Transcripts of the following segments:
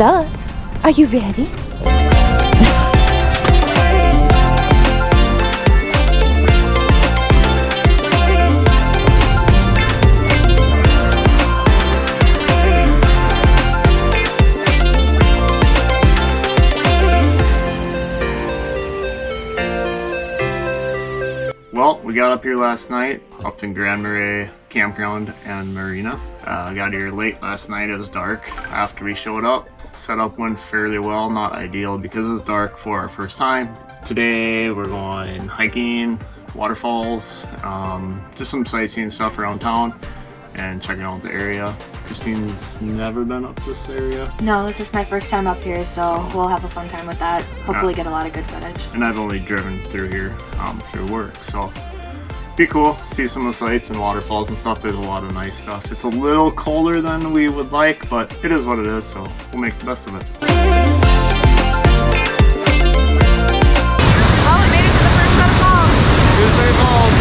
up. Are you ready? Well, we got up here last night, up in Grand Marais campground and marina. Got here late last night. It was dark after we showed up. Setup went fairly well, not ideal because it was dark for our first time. Today we're going hiking, waterfalls, just some sightseeing stuff around town and checking out the area. Christine's never been up this area. No, this is my first time up here, so we'll have a fun time with that. Hopefully get a lot of good footage. And I've only driven through here through work, so be cool. See some of the sights and waterfalls and stuff. There's a lot of nice stuff. It's a little colder than we would like, but it is what it is, so we'll make the best of it. Well, we made it to the first set of falls. Gooseberry Falls.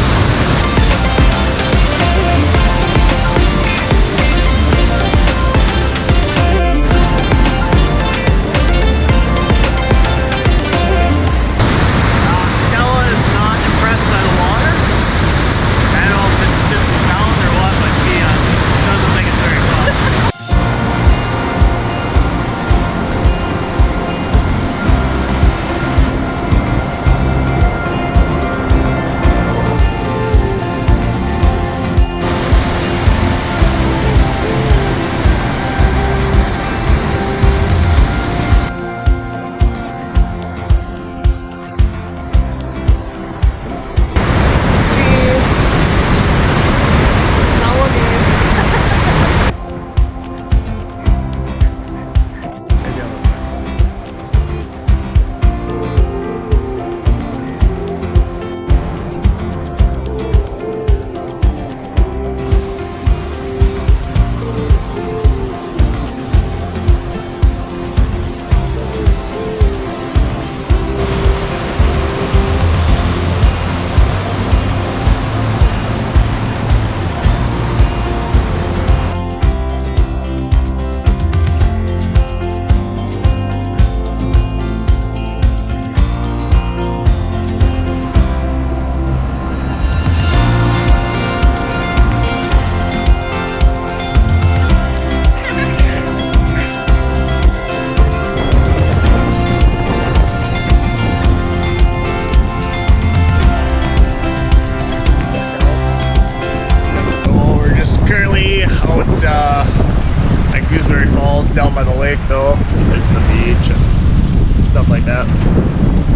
At Gooseberry Falls down by the lake though. There's the beach and stuff like that.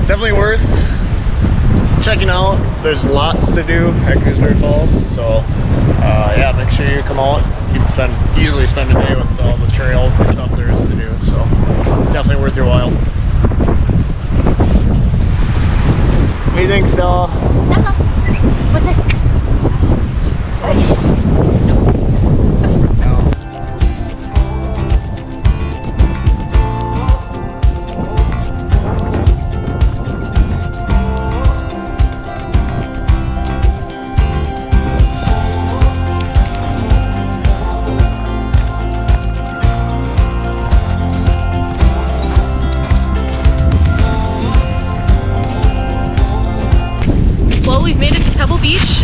Definitely worth checking out. There's lots to do at Gooseberry Falls, so yeah, make sure you come out. You can easily spend a day with all the trails and stuff there is to do, so definitely worth your while. What do you think, Stella? What's this? Well, we've made it to Pebble Beach.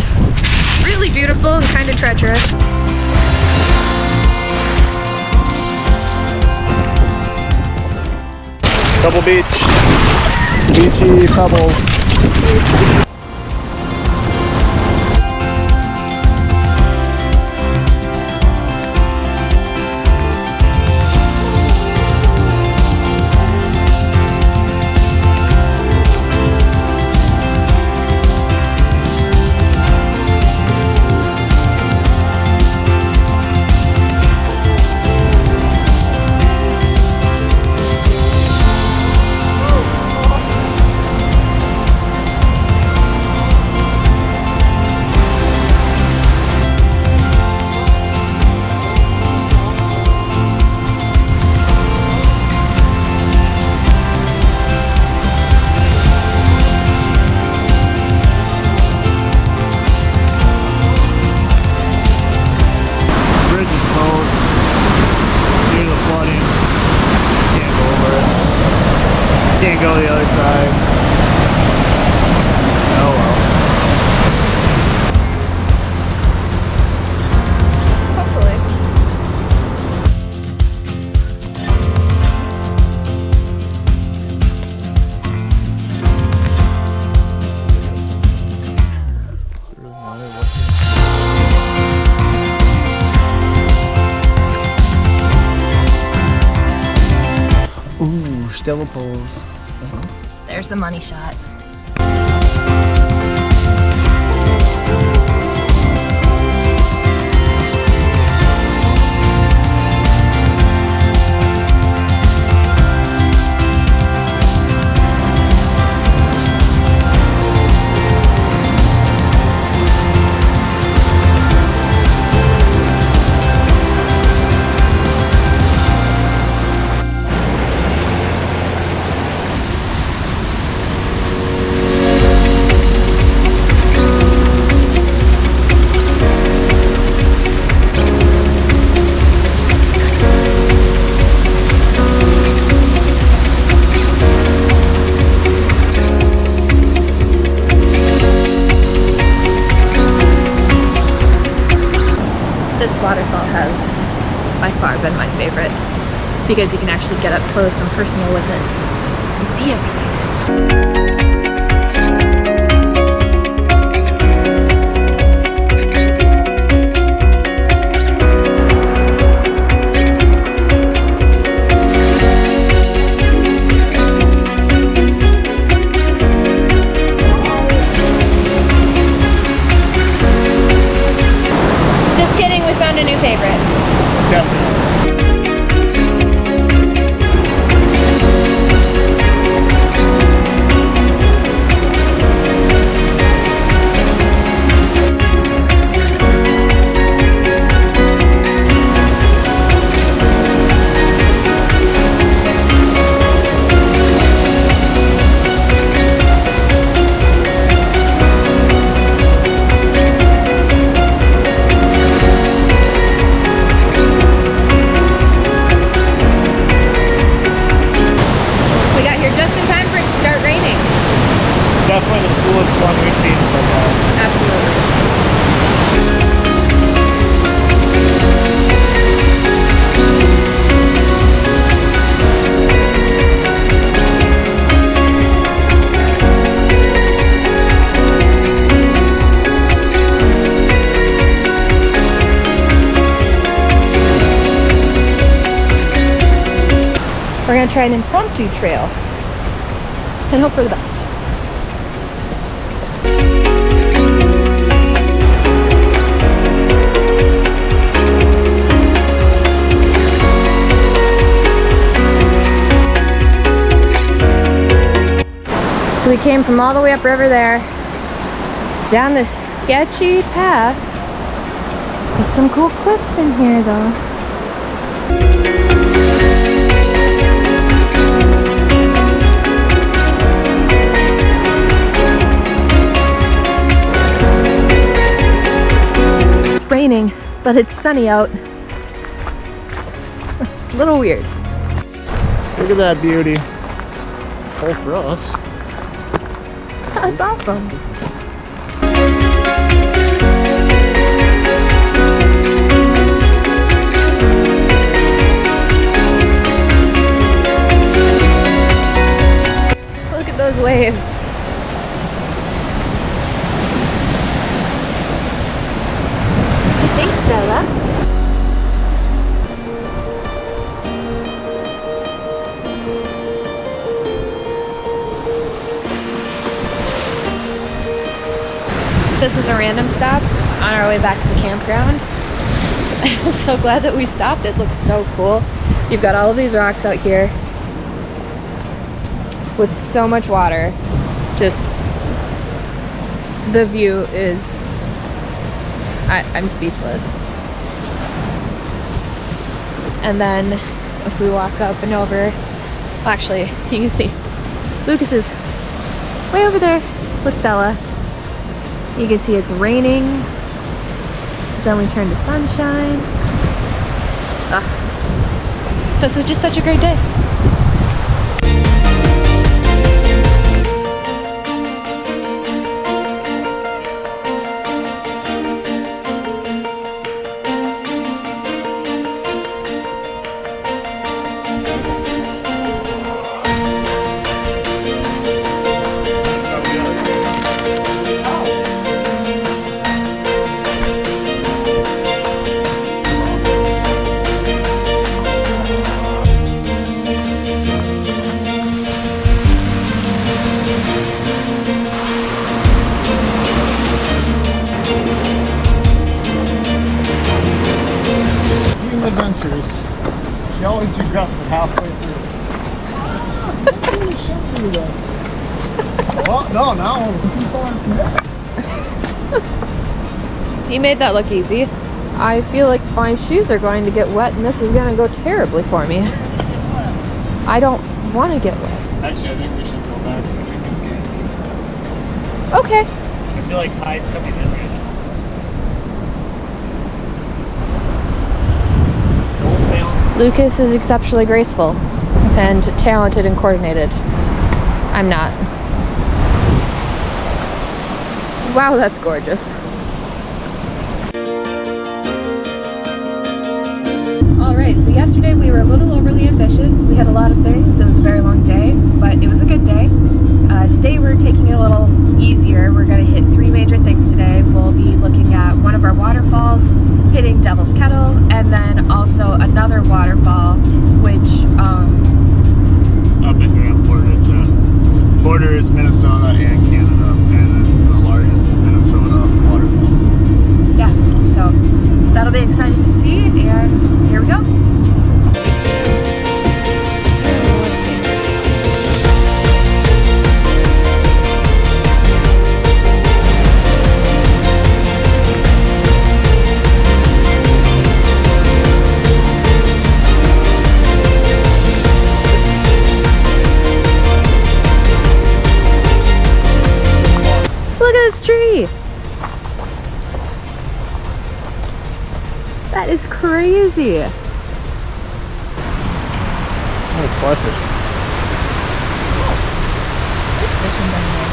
Really beautiful and kind of treacherous. Pebble Beach. Beachy pebbles. little pose. There's the money shot. This waterfall has by far been my favorite because you can actually get up close and personal with it and see everything. Just kidding, we found a new favorite. Definitely. Definitely the coolest one we've seen so far. Absolutely. We're gonna try an impromptu trail and hope for the best. So we came from all the way upriver there, down this sketchy path, with some cool cliffs in here though. It's raining, but it's sunny out. A little weird. Look at that beauty. Full for us. That's awesome. Look at those waves. What do you think, Stella? This is a random stop on our way back to the campground. I'm so glad that we stopped. It looks so cool. You've got all of these rocks out here with so much water. Just the view is, I'm speechless. And then if we walk up and over, well, actually you can see Lucas is way over there with Stella. You can see it's raining, then we turn to sunshine. This is just such a great day. regrets it halfway through. Oh, no, now He made that look easy. I feel like my shoes are going to get wet and this is going to go terribly for me. I don't want to get wet. Actually, I think we should go back so we can skate. Okay. I feel like tide's coming in right now. Lucas is exceptionally graceful and talented and coordinated. I'm not. Wow, that's gorgeous. Alright, so yesterday we were a little overly ambitious. We had a lot of things. It was a very long day, but it was a good day. Today we're taking it a little easier. We're going to hit 3 major things today. We'll be looking at one of our waterfalls, hitting Devil's Kettle, and then also another waterfall, which Up in Grand Portage. Borders Minnesota and Canada, and it's the largest Minnesota waterfall. yeah, so that'll be exciting to see, and here we go. Look at this tree! That is crazy! Nice fly fishing. There's fishing down there.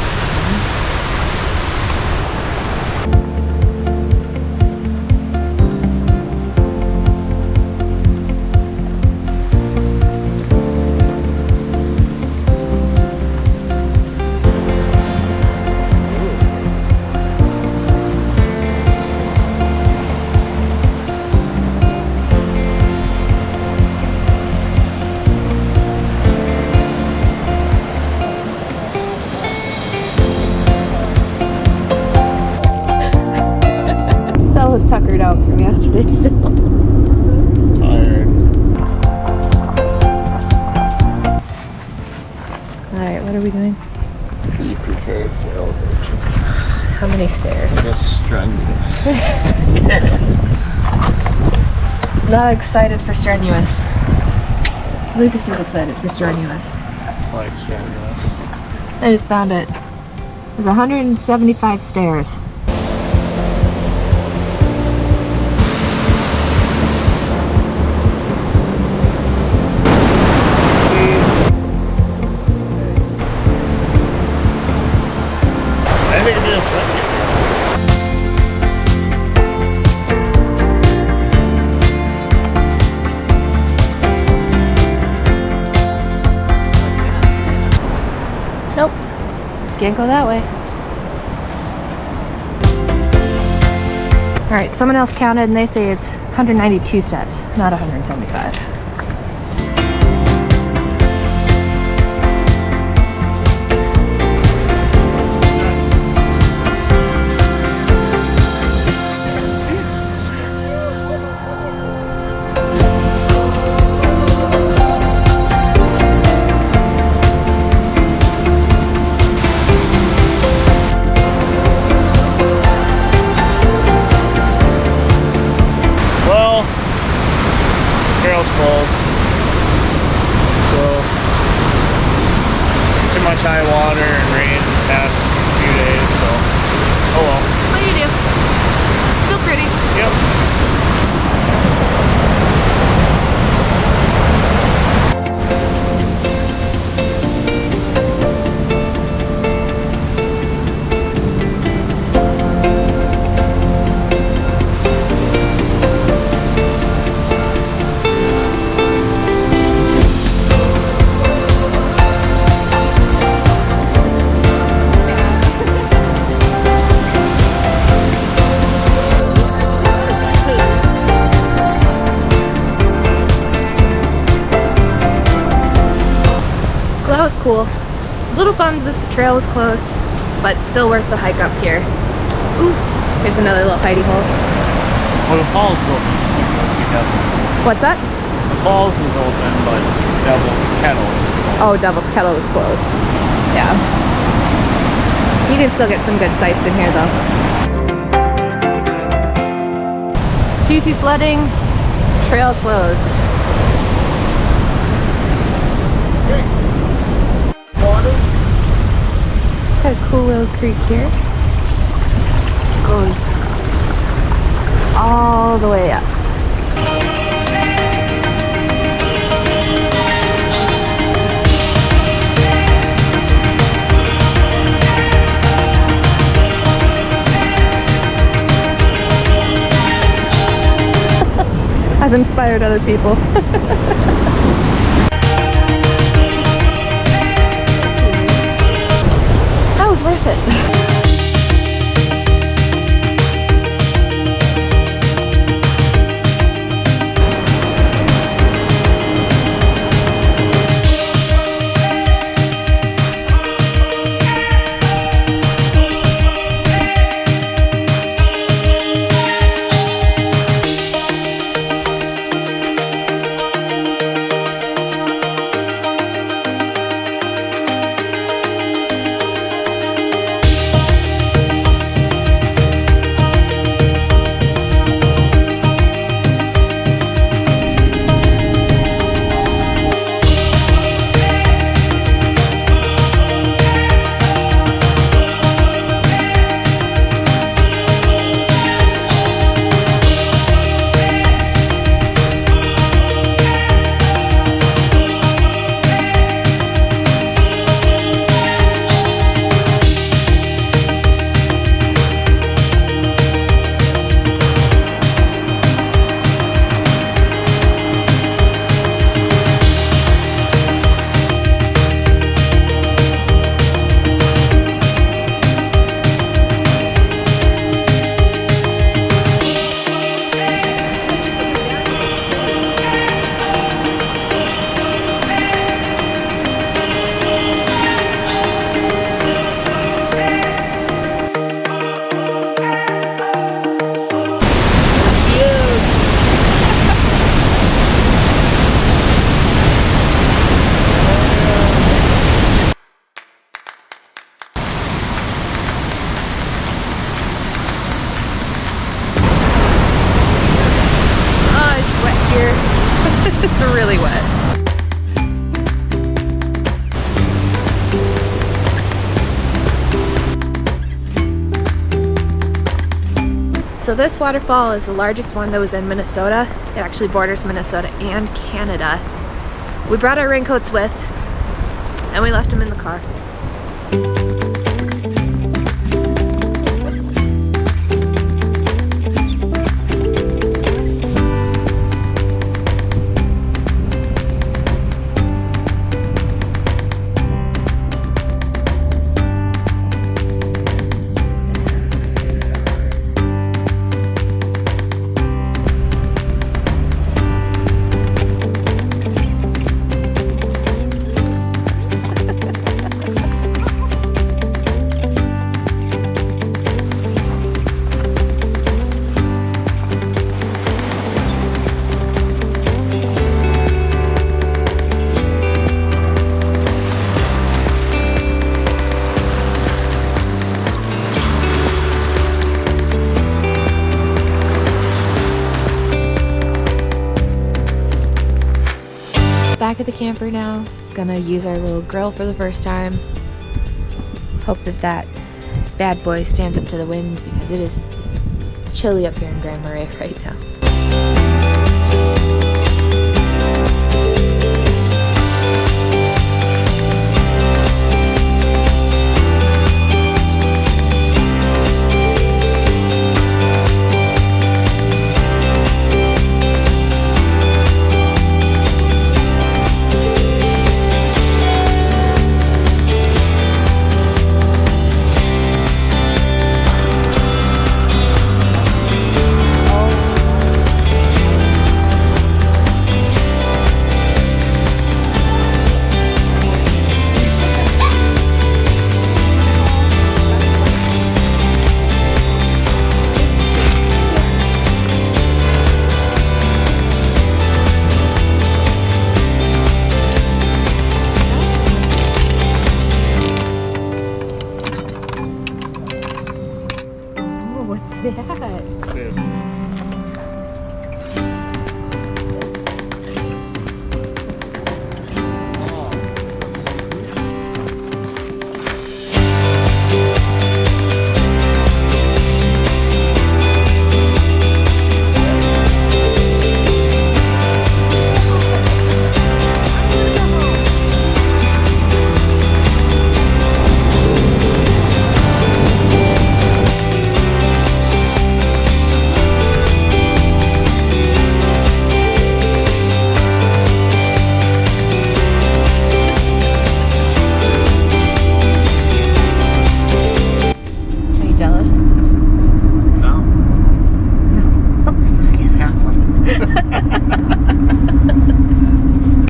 Stella's tuckered out from yesterday still. Tired. Alright, what are we doing? Be prepared for elevation. How many stairs? Just strenuous. Not excited for strenuous. Lucas is excited for strenuous. Like strenuous. I just found it. There's 175 stairs. I think it is right. Nope. Can't go that way. Alright, someone else counted and they say it's 192 steps, not 175. Well, trail's closed. So, too much high water and rain the past few days, so, oh well. What do you do? Still pretty. Yep. That was cool. A little bummed that the trail was closed, but still worth the hike up here. Ooh, here's another little hidey hole. Well, the fall's broken, so you can go see Devil's. What's that? The Falls was open, but Devil's Kettle was closed. Oh, Devil's Kettle was closed. Yeah. You can still get some good sights in here though. Due to flooding, trail closed. Okay. Water. Got a cool little creek here. Goes all the way up. I've inspired other people. That was worth it. It's really wet. So this waterfall is the largest one that was in Minnesota. It actually borders Minnesota and Canada. We brought our raincoats with, and we left them in the car. Back at the camper now. Gonna use our little grill for the first time. Hope that bad boy stands up to the wind because it is chilly up here in Grand Marais right now. that? Save